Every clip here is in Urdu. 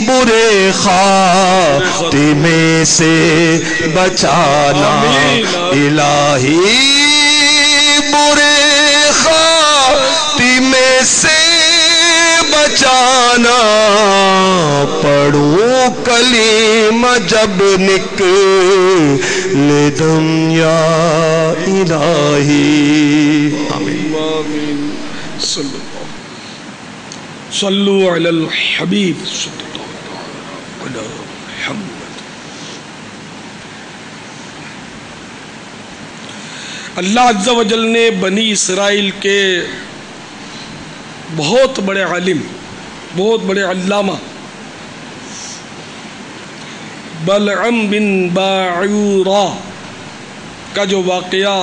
برے خاتمے سے بچانا الہی برے خاتمے سے بچانا پڑھوں کلمہ جب نکلے دم یا الہی آمین صلو علی الحبیب صلی اللہ علی محمد اللہ عز و جل نے بنی اسرائیل کے بہت بڑے عالم بہت بڑے علامہ بلعم بن باعورہ کا جو واقعہ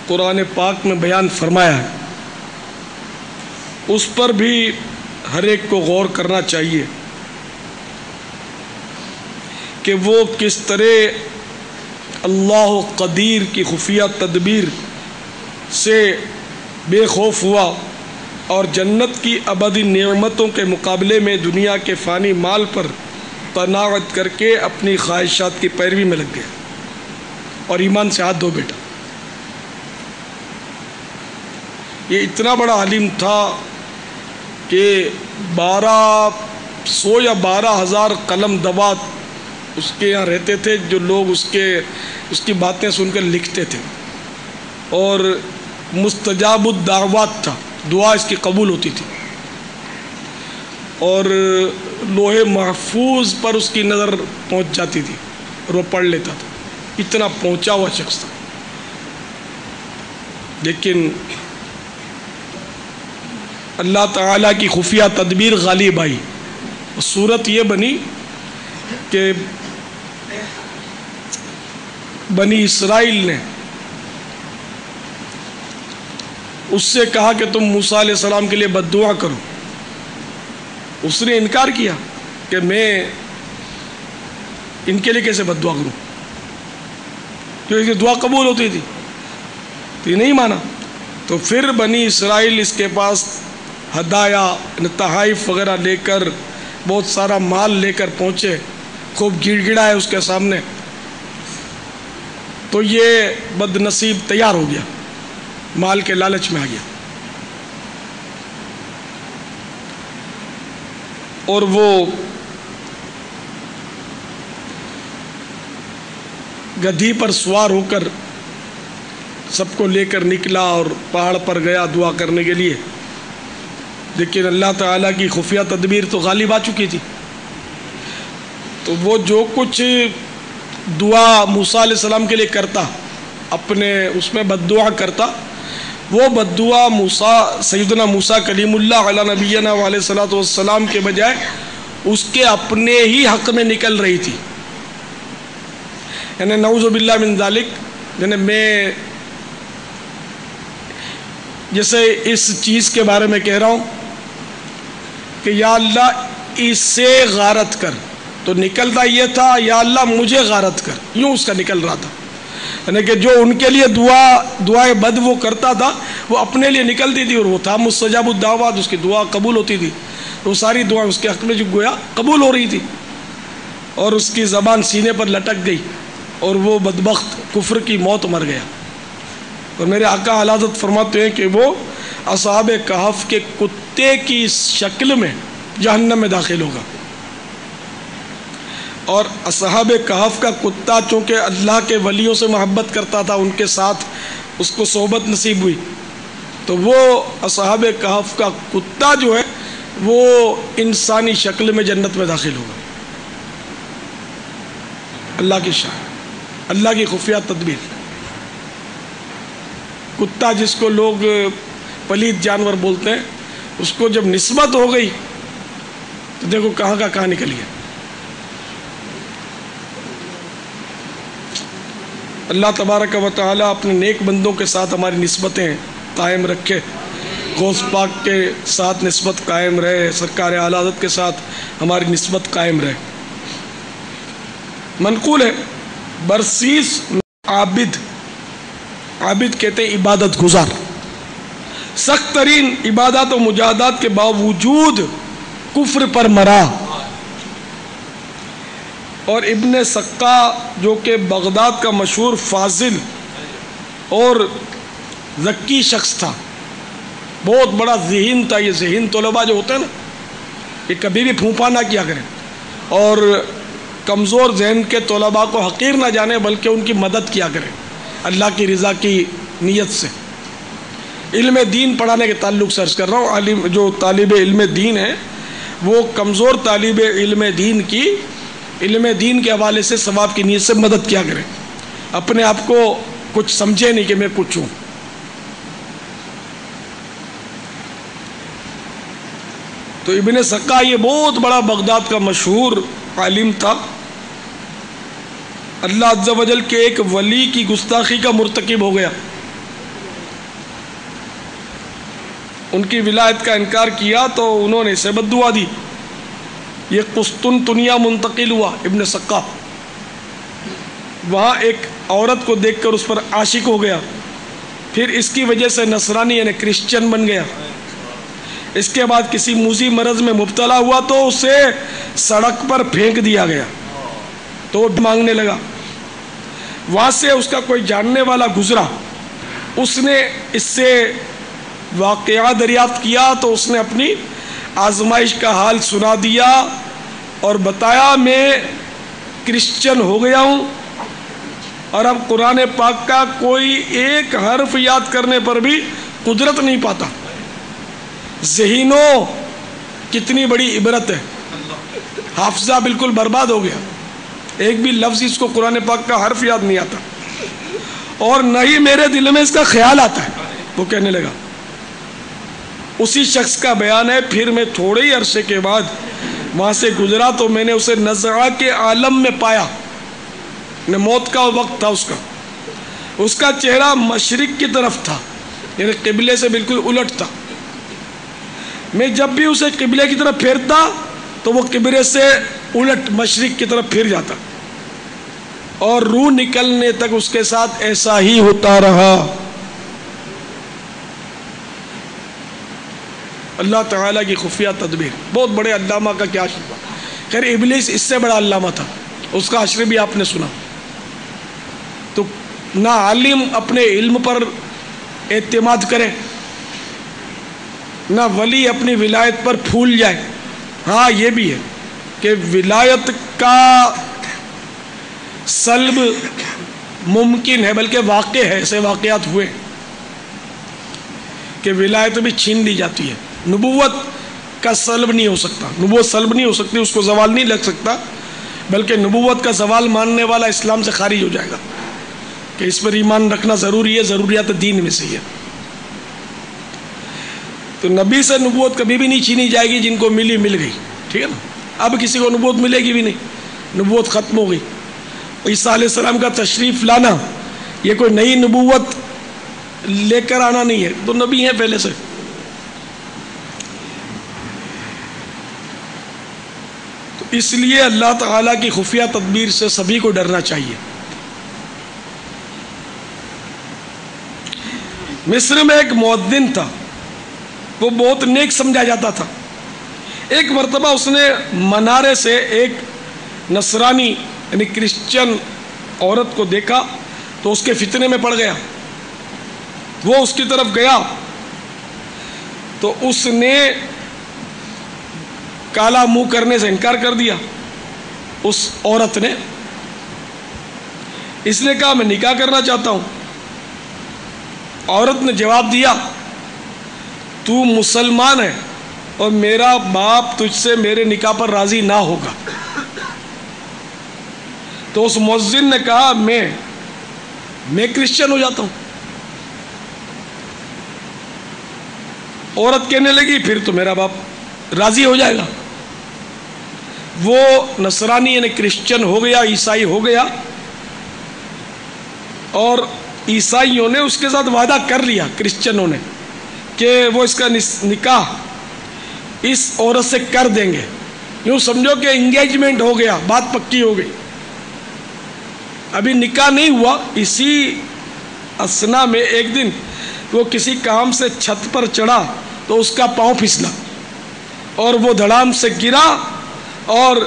قرآن پاک میں بیان فرمایا ہے اس پر بھی ہر ایک کو غور کرنا چاہیے کہ وہ کس طرح اللہ قدیر کی خفیہ تدبیر سے بے خوف ہوا اور جنت کی ابدی نعمتوں کے مقابلے میں دنیا کے فانی مال پر قناعت کر کے اپنی خواہشات کی پیروی میں لگ گیا اور ایمان سے ہاتھ دھو بیٹا۔ یہ اتنا بڑا عالم تھا کہ 1200 یا 12,000 قلم دوات اس کے یہاں رہتے تھے جو لوگ اس کی باتیں سن کر لکھتے تھے اور مستجاب الدعوات تھا، دعا اس کی قبول ہوتی تھی اور لوح محفوظ پر اس کی نظر پہنچ جاتی تھی اور وہ پڑھ لیتا تھا، اتنا پہنچا ہوا شخص تھا۔ لیکن اللہ تعالیٰ کی خفیہ تدبیر غالب آئی، صورت یہ بنی کہ بنی اسرائیل نے اس سے کہا کہ تم موسیٰ علیہ السلام کے لیے بد دعا کرو۔ اس نے انکار کیا کہ میں ان کے لیے کیسے بد دعا کروں، کیونکہ دعا قبول ہوتی تھی، تو یہ نہیں مانا۔ تو پھر بنی اسرائیل اس کے پاس ہدایہ تحائف وغیرہ لے کر بہت سارا مال لے کر پہنچے، خوب گڑ گڑائے اس کے سامنے، تو یہ بد نصیب تیار ہو گیا، مال کے لالچ میں آ گیا اور وہ گدھی پر سوار ہو کر سب کو لے کر نکلا اور پہاڑ پر گیا دعا کرنے کے لیے، لیکن اللہ تعالیٰ کی خفیہ تدبیر تو غالب آ چکی تھی۔ تو وہ جو کچھ دعا موسیٰ علیہ السلام کے لیے کرتا، اپنے اس میں بد دعا کرتا، وہ بد دعا سیدنا موسیٰ کلیم اللہ علیہ نبینا علیہ الصلوۃ والسلام کے بجائے اس کے اپنے ہی حق میں نکل رہی تھی، یعنی نعوذ باللہ من ذالک، یعنی میں جیسے اس چیز کے بارے میں کہہ رہا ہوں کہ یا اللہ اسے غارت کر، تو نکلتا یہ تھا یا اللہ مجھے غارت کر، یوں اس کا نکل رہا تھا، یعنی کہ جو ان کے لیے دعائے بد وہ کرتا تھا وہ اپنے لیے نکلتی تھی اور وہ تھا مستجاب الدعوات، اس کی دعا قبول ہوتی تھی، وہ ساری دعائیں اس کے حق میں جو گویا قبول ہو رہی تھی، اور اس کی زبان سینے پر لٹک گئی اور وہ بدبخت کفر کی موت مر گیا۔ اور میرے آقا اعلی حضرت فرماتے ہیں کہ وہ اصحاب کہف کے کتے کی شکل میں جہنم میں داخل ہوگا، اور اصحاب کہف کا کتا چونکہ اللہ کے ولیوں سے محبت کرتا تھا، ان کے ساتھ اس کو صحبت نصیب ہوئی، تو وہ اصحاب کہف کا کتا جو ہے وہ انسانی شکل میں جنت میں داخل ہوگا۔ اللہ کی شان، اللہ کی خفیہ تدبیر۔ کتا جس کو لوگ پلید جانور بولتے ہیں، اس کو جب نسبت ہو گئی تو دیکھو کہاں کا کہاں نکل گیا۔ اللہ تبارک و تعالی اپنے نیک بندوں کے ساتھ ہماری نسبتیں قائم رکھے، غوث پاک کے ساتھ نسبت قائم رہے، سرکار اعلی حضرت کے ساتھ ہماری نسبت قائم رہے۔ منقول ہے برسیس عابد کہتے ہیں عبادت گزار، سخت ترین عبادات و مجاہدات کے باوجود کفر پر مرا، اور ابن سقا جو کہ بغداد کا مشہور فاضل اور ذکی شخص تھا، بہت بڑا ذہین تھا. یہ ذہین طلباء جو ہوتے ہیں نا، یہ کبھی بھی پھونپا نہ کیا کریں اور کمزور ذہن کے طلباء کو حقیر نہ جانے، بلکہ ان کی مدد کیا کریں اللہ کی رضا کی نیت سے. علم دین پڑھانے کے تعلق سے عرض کر رہا ہوں، عالم جو طالب علم دین ہے وہ کمزور طالب علم دین کے حوالے سے ثواب کی نیت سے مدد کیا کریں، اپنے آپ کو کچھ سمجھے نہیں کہ میں کچھ ہوں. تو ابن سقا یہ بہت بڑا بغداد کا مشہور عالم تھا. اللہ عز و جل کے ایک ولی کی گستاخی کا مرتکب ہو گیا، ان کی ولایت کا انکار کیا تو انہوں نے اسے بد دعا دی. یہ قسطنطنیہ منتقل ہوا ابن سقا، وہاں ایک عورت کو دیکھ کر اس پر عاشق ہو گیا، پھر اس کی وجہ سے نصرانی یعنی کرسچن بن گیا. اس کے بعد کسی موذی مرض میں مبتلا ہوا تو اسے سڑک پر پھینک دیا گیا تو وہ مانگنے لگا. وہاں سے اس کا کوئی جاننے والا گزرا، اس نے اس سے واقعہ دریافت کیا تو اس نے اپنی آزمائش کا حال سنا دیا اور بتایا میں کرسچن ہو گیا ہوں اور اب قرآن پاک کا کوئی ایک حرف یاد کرنے پر بھی قدرت نہیں پاتا. ذہینوں کتنی بڑی عبرت ہے، حافظہ بالکل برباد ہو گیا، ایک بھی لفظ اس کو قرآن پاک کا حرف یاد نہیں آتا اور نہ ہی میرے دل میں اس کا خیال آتا ہے. وہ کہنے لگا، اسی شخص کا بیان ہے، پھر میں تھوڑے ہی عرصے کے بعد وہاں سے گزرا تو میں نے اسے نزعہ کے عالم میں پایا، موت کا وقت تھا اس کا چہرہ مشرق کی طرف تھا، یعنی قبلے سے بالکل الٹ تھا. میں جب بھی اسے قبلے کی طرف پھیرتا تو وہ قبلے سے الٹ مشرق کی طرف پھر جاتا اور روح نکلنے تک اس کے ساتھ ایسا ہی ہوتا رہا. اللہ تعالیٰ کی خفیہ تدبیر. بہت بڑے علامہ کا کیا شبہ. خیر ابلیس اس سے بڑا علامہ تھا، اس کا حشر بھی آپ نے سنا. تو نہ عالم اپنے علم پر اعتماد کرے، نہ ولی اپنی ولایت پر پھول جائے. ہاں یہ بھی ہے کہ ولایت کا سلب ممکن ہے، بلکہ واقع ہے، ایسے واقعات ہوئے کہ ولایت بھی چھین لی جاتی ہے. نبوت کا سلب نہیں ہو سکتا، نبوت سلب نہیں ہو سکتی، اس کو زوال نہیں لگ سکتا، بلکہ نبوت کا زوال ماننے والا اسلام سے خارج ہو جائے گا کہ اس پر ایمان رکھنا ضروری ہے، ضروریات دین میں سے ہے. تو نبی سے نبوت کبھی بھی نہیں چھینی جائے گی، جن کو ملی مل گئی، ٹھیک ہے نا. اب کسی کو نبوت ملے گی بھی نہیں، نبوت ختم ہو گئی. عیسیٰ علیہ السلام کا تشریف لانا یہ کوئی نئی نبوت لے کر آنا نہیں ہے، تو نبی ہیں پہلے سے. تو اس لیے اللہ تعالیٰ کی خفیہ تدبیر سے سبھی کو ڈرنا چاہیے. مصر میں ایک مؤذن تھا، وہ بہت نیک سمجھا جاتا تھا. ایک مرتبہ اس نے منارے سے ایک نصرانی یعنی کرسچن عورت کو دیکھا تو اس کے فتنے میں پڑ گیا. وہ اس کی طرف گیا تو اس نے کالا منہ کرنے سے انکار کر دیا. اس عورت نے اس نے کہا میں نکاح کرنا چاہتا ہوں. عورت نے جواب دیا تو مسلمان ہے اور میرا باپ تجھ سے میرے نکاح پر راضی نہ ہوگا. تو اس مؤذن نے کہا میں کرسچن ہو جاتا ہوں. عورت کہنے لگی پھر تو میرا باپ راضی ہو جائے گا. وہ نصرانی یعنی کرسچن ہو گیا، عیسائی ہو گیا، اور عیسائیوں نے اس کے ساتھ وعدہ کر لیا کرسچنوں نے کہ وہ اس کا نکاح اس عورت سے کر دیں گے. یوں سمجھو کہ انگیجمنٹ ہو گیا، بات پکی ہو گئی. ابھی نکاح نہیں ہوا. اسی اثنا میں ایک دن وہ کسی کام سے چھت پر چڑھا تو اس کا پاؤں پھسلا اور وہ دھڑام سے گرا اور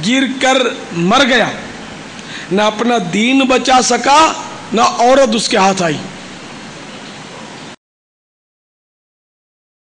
گر کر مر گیا، نہ اپنا دین بچا سکا، نہ عورت اس کے ہاتھ آئی۔